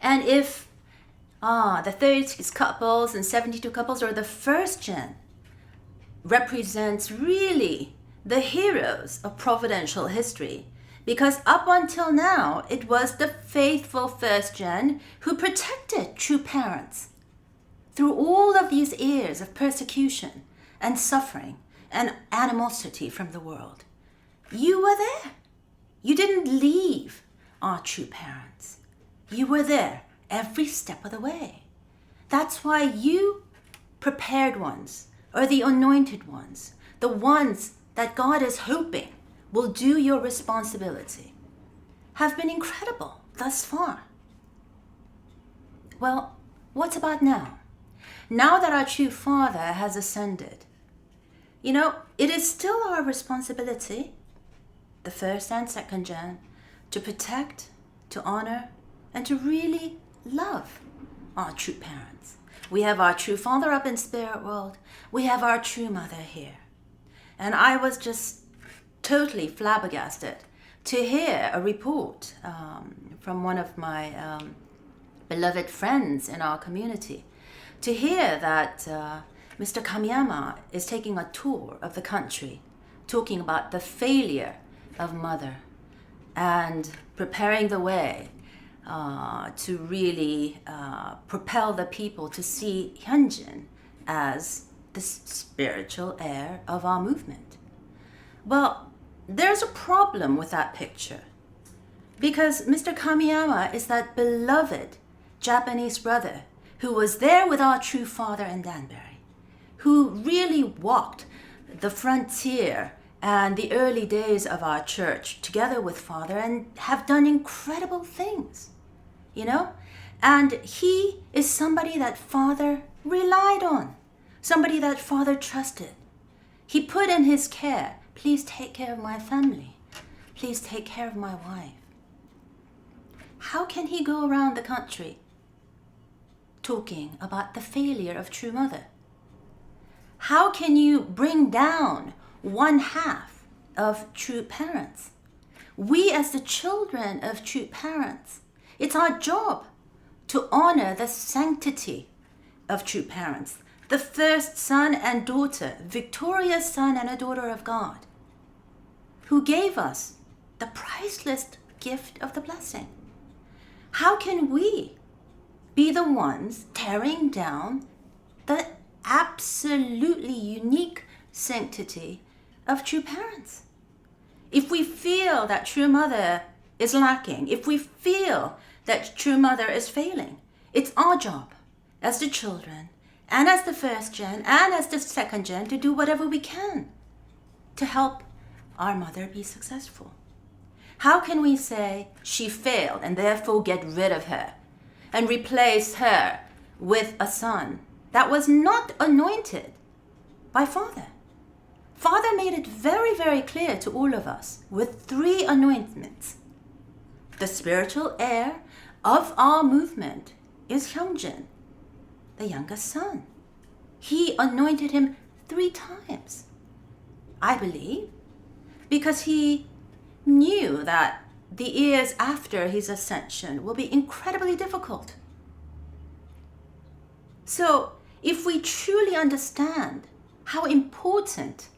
And if the 36 couples and 72 couples or the first gen represents really the heroes of providential history, because up until now, it was the faithful first gen who protected true parents through all of these years of persecution and suffering and animosity from the world. You were there. You didn't leave our true parents. You were there every step of the way. That's why you prepared ones, or the anointed ones, the ones that God is hoping will do your responsibility, have been incredible thus far. Well, what about now? Now that our true Father has ascended, it is still our responsibility, the first and second gen, to protect, to honor, and to really love our true parents. We have our true Father up in spirit world. We have our true mother here. And I was just totally flabbergasted to hear a report from one of my beloved friends in our community, to hear that Mr. Kamiyama is taking a tour of the country, talking about the failure of mother and preparing the way to really propel the people to see Injin as the spiritual heir of our movement. Well, there's a problem with that picture, because Mr. Kamiyama is that beloved Japanese brother who was there with our true Father in Danbury, who really walked the frontier and the early days of our church together with Father and have done incredible things, And he is somebody that Father relied on, somebody that Father trusted. He put in his care, please take care of my family. Please take care of my wife. How can he go around the country talking about the failure of true mother? How can you bring down one half of true parents? We as the children of true parents, it's our job to honor the sanctity of true parents, the first son and daughter, victorious son and a daughter of God, who gave us the priceless gift of the blessing. How can we be the ones tearing down the absolutely unique sanctity of true parents? If we feel that true mother is lacking, if we feel that true mother is failing, it's our job as the children and as the first gen and as the second gen to do whatever we can to help our mother be successful. How can we say she failed and therefore get rid of her and replace her with a son that was not anointed by Father? Father made it very, very clear to all of us with 3 anointments. The spiritual heir of our movement is Hyungjin, the youngest son. He anointed him 3 times, I believe, because he knew that the years after his ascension will be incredibly difficult. So if we truly understand how important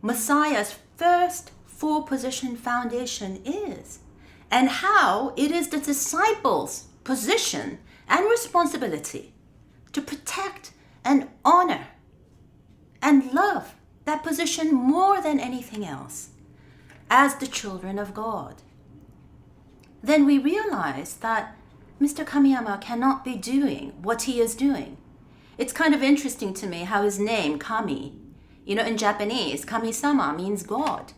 Messiah's first 4-position foundation is, and how it is the disciples' position and responsibility to protect and honor and love that position more than anything else as the children of God, then we realize that Mr. Kamiyama cannot be doing what he is doing. It's kind of interesting to me how his name, Kami, in Japanese, Kami-sama means God.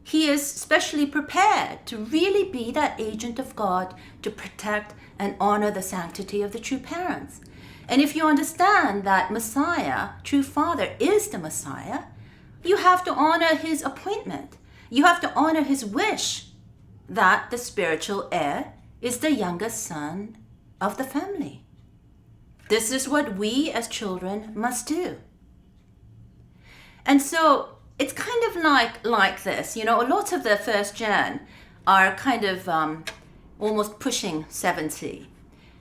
He is specially prepared to really be that agent of God to protect and honor the sanctity of the true parents. And if you understand that Messiah, true Father, is the Messiah, you have to honor his appointment. You have to honor his wish that the spiritual heir is the youngest son of the family. This is what we as children must do. And so it's kind of like this. A lot of the first gen are kind of almost pushing 70.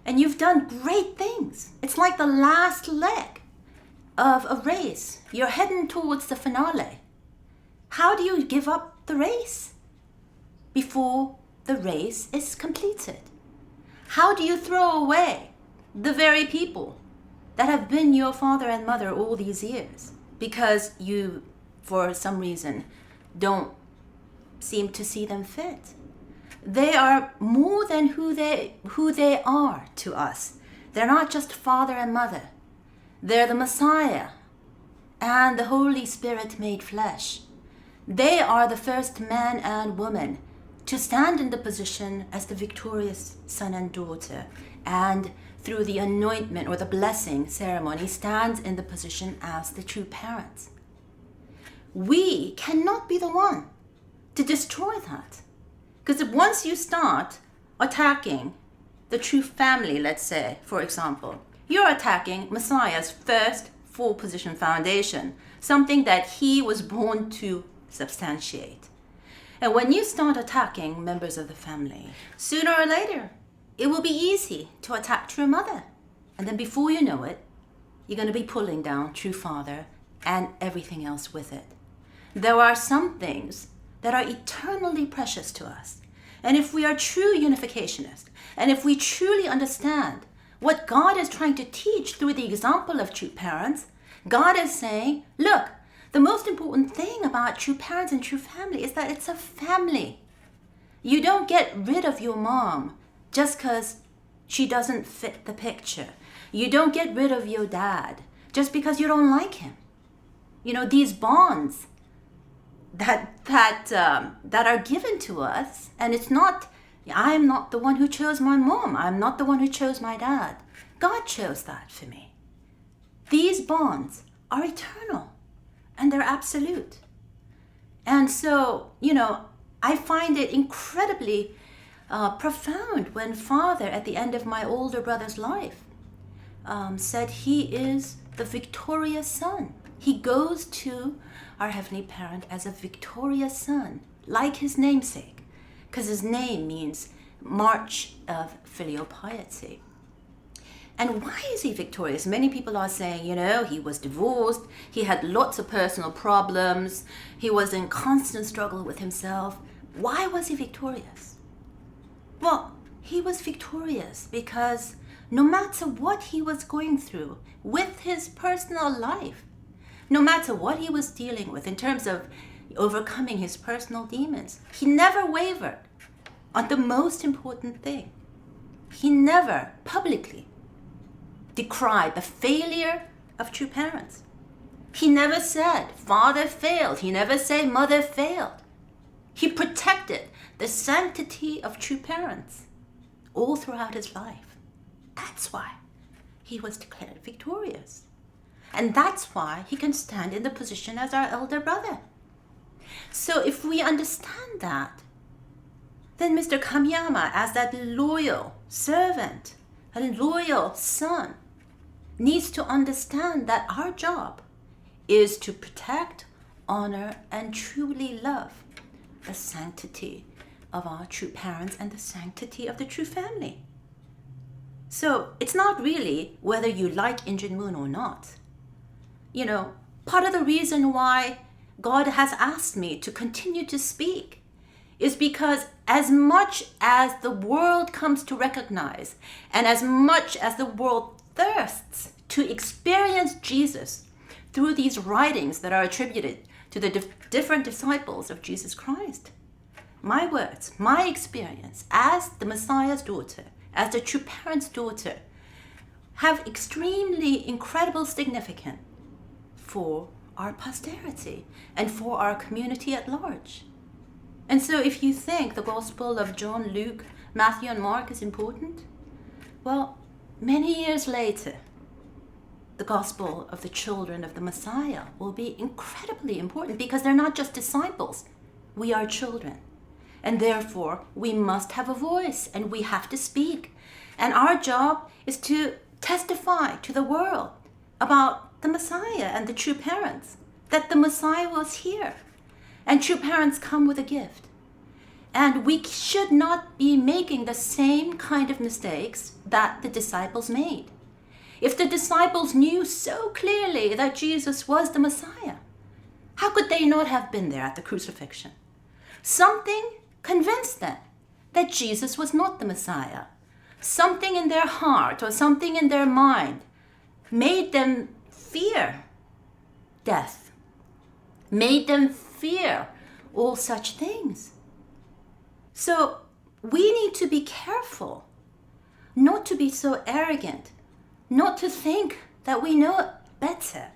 and you've done great things. It's like the last leg of a race. You're heading towards the finale. How do you give up the race before the race is completed? How do you throw away the very people that have been your father and mother all these years because you, for some reason, don't seem to see them fit? They are more than who they are to us. They're not just father and mother. They're the Messiah and the Holy Spirit made flesh. They are the first man and woman to stand in the position as the victorious son and daughter, and through the anointment or the blessing ceremony stands in the position as the true parents. We cannot be the one to destroy that. Because once you start attacking the true family, let's say, for example, you're attacking Messiah's first full position foundation, something that he was born to substantiate. And when you start attacking members of the family, sooner or later, it will be easy to attack true mother. And then before you know it, you're going to be pulling down true father and everything else with it. There are some things that are eternally precious to us. And if we are true unificationists, and if we truly understand what God is trying to teach through the example of true parents, God is saying, look, the most important thing about true parents and true family is that it's a family. You don't get rid of your mom just because she doesn't fit the picture. You don't get rid of your dad just because you don't like him. You know, these bonds that are given to us, and it's not, I'm not the one who chose my mom. I'm not the one who chose my dad. God chose that for me. These bonds are eternal. And they're absolute. And so, you know, I find it incredibly profound when Father, at the end of my older brother's life, said he is the victorious son. He goes to our Heavenly Parent as a victorious son, like his namesake, because his name means march of filial piety. And why is he victorious? Many people are saying, you know, he was divorced, he had lots of personal problems, he was in constant struggle with himself. Why was he victorious? Well, he was victorious because no matter what he was going through with his personal life, no matter what he was dealing with in terms of overcoming his personal demons, he never wavered on the most important thing. He never publicly decried the failure of true parents. He never said father failed. He never said mother failed. He protected the sanctity of true parents all throughout his life. That's why he was declared victorious. And that's why he can stand in the position as our elder brother. So if we understand that, then Mr. Kamiyama, as that loyal servant, a loyal son, needs to understand that our job is to protect, honor, and truly love the sanctity of our true parents and the sanctity of the true family. So it's not really whether you like Injin Moon or not. You know, part of the reason why God has asked me to continue to speak is because as much as the world comes to recognize and as much as the world thirsts to experience Jesus through these writings that are attributed to the different disciples of Jesus Christ, my words, my experience as the Messiah's daughter, as the true parent's daughter, have extremely incredible significance for our posterity and for our community at large. And so if you think the Gospel of John, Luke, Matthew, and Mark is important, well, many years later, the Gospel of the children of the Messiah will be incredibly important because they're not just disciples. We are children. And therefore, we must have a voice and we have to speak. And our job is to testify to the world about the Messiah and the true parents, that the Messiah was here. And true parents come with a gift. And we should not be making the same kind of mistakes that the disciples made. If the disciples knew so clearly that Jesus was the Messiah, how could they not have been there at the crucifixion? Something convinced them that Jesus was not the Messiah. Something in their heart or something in their mind made them fear death, made them fear all such things. So we need to be careful not to be so arrogant, not to think that we know better,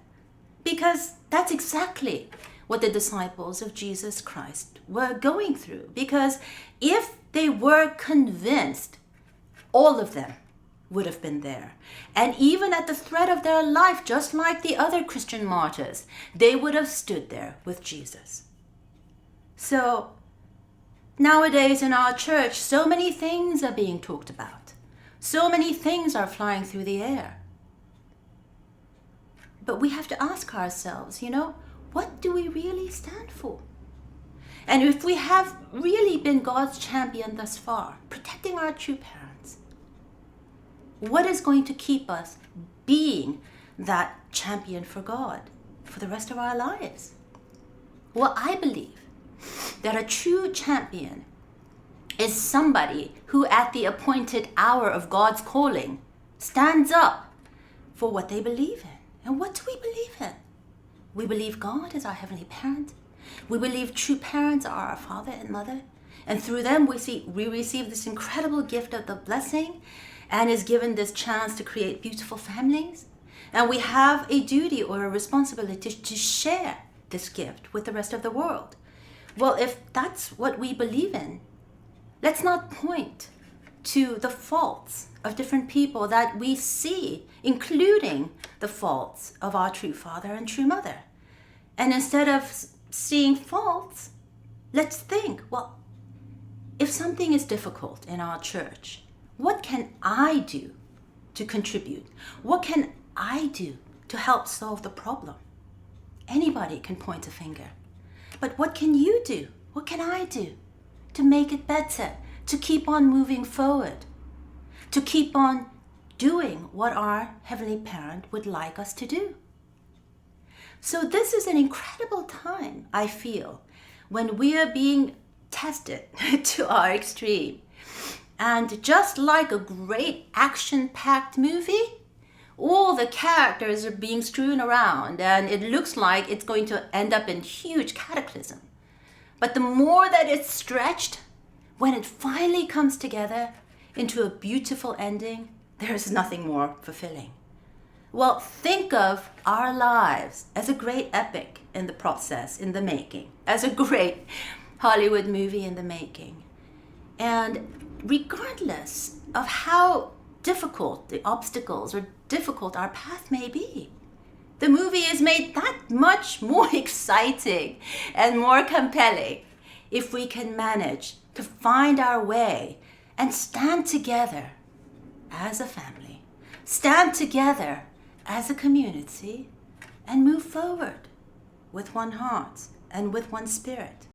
because that's exactly what the disciples of Jesus Christ were going through. Because if they were convinced, all of them would have been there. And even at the threat of their life, just like the other Christian martyrs, they would have stood there with Jesus. So nowadays in our church, so many things are being talked about. So many things are flying through the air. But we have to ask ourselves, what do we really stand for? And if we have really been God's champion thus far, protecting our true parents, what is going to keep us being that champion for God for the rest of our lives? Well, I believe that a true champion is somebody who at the appointed hour of God's calling stands up for what they believe in. And what do we believe in? We believe God is our heavenly parent. We believe true parents are our father and mother. And through them we receive this incredible gift of the blessing and is given this chance to create beautiful families. And we have a duty or a responsibility to share this gift with the rest of the world. Well, if that's what we believe in, let's not point to the faults of different people that we see, including the faults of our true father and true mother. And instead of seeing faults, let's think, well, if something is difficult in our church, what can I do to contribute? What can I do to help solve the problem? Anybody can point a finger. But what can you do? What can I do to make it better, to keep on moving forward, to keep on doing what our Heavenly Parent would like us to do? So this is an incredible time, I feel, when we are being tested to our extreme. And just like a great action-packed movie, all the characters are being strewn around and it looks like it's going to end up in huge cataclysm. But the more that it's stretched, when it finally comes together into a beautiful ending, there is nothing more fulfilling. Well, think of our lives as a great epic in the process, in the making, as a great Hollywood movie in the making. And regardless of how difficult the obstacles or difficult our path may be, the movie is made that much more exciting and more compelling if we can manage to find our way and stand together as a family, stand together as a community, and move forward with one heart and with one spirit.